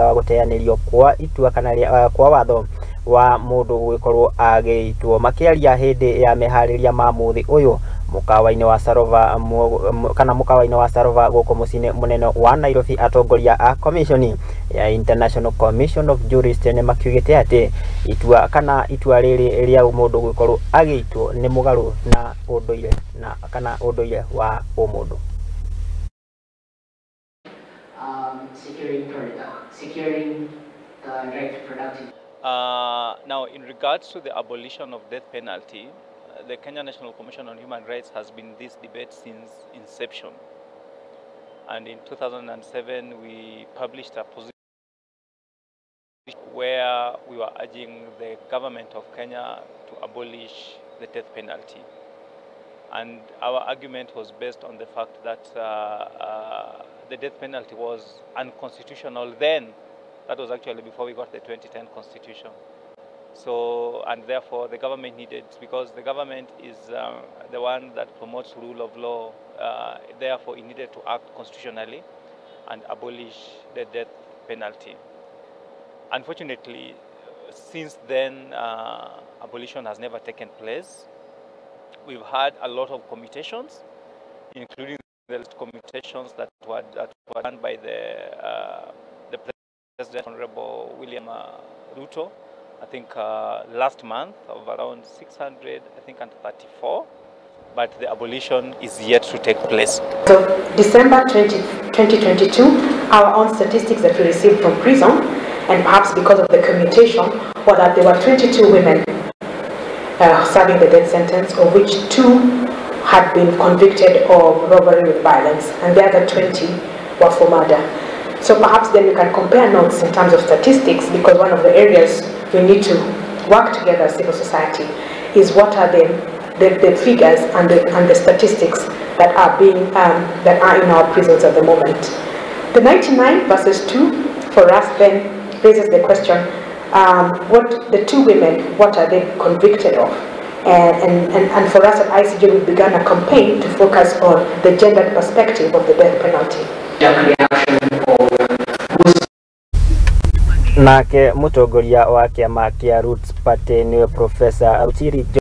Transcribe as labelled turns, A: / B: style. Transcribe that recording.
A: thutha wa guteanirio kwa itua kana kwa watho wa mundu gwikorwo agitwo. Makialia hindi ya mehariria ma muthi uyu mukawaini wasarova kana mukawaini wasarova guku mucini munene wa Nairobi, atongoria a kamishoni ya International Commission of Jurists nimakiugite ati itua kana itua riri ria mundu gwikorwo agitwo ni mugaru na unduire na kana unduire wa umundu.
B: Securing the right to productive.
C: Now, in regards to the abolition of death penalty, the Kenya National Commission on Human Rights has been this debate since inception. And in 2007, we published a position where we were urging the government of Kenya to abolish the death penalty. And our argument was based on the fact that the death penalty was unconstitutional then. That was actually before we got the 2010 constitution. So, and therefore the government needed, because the government is the one that promotes rule of law, therefore it needed to act constitutionally and abolish the death penalty. Unfortunately, since then, abolition has never taken place. We've had a lot of commutations, including the commutations that were done by the President, Honorable William Ruto, I think last month, of around 634, but the abolition is yet to take place.
D: So December 2022, our own statistics that we received from prison, and perhaps because of the commutation, was that there were 22 women serving the death sentence, of which 2 had been convicted of robbery with violence, and the other 20 were for murder. So perhaps then we can compare notes in terms of statistics, because one of the areas we need to work together as civil society is what are the figures and the statistics that are being that are in our prisons at the moment. The 99 versus 2 for us then raises the question: what the 2 women, what are they convicted of? And for us at ICJ, we began a campaign to focus on the gendered perspective of the death penalty.
A: Nake mutongoria wa kiama kia Roots Party ni Professor Utiri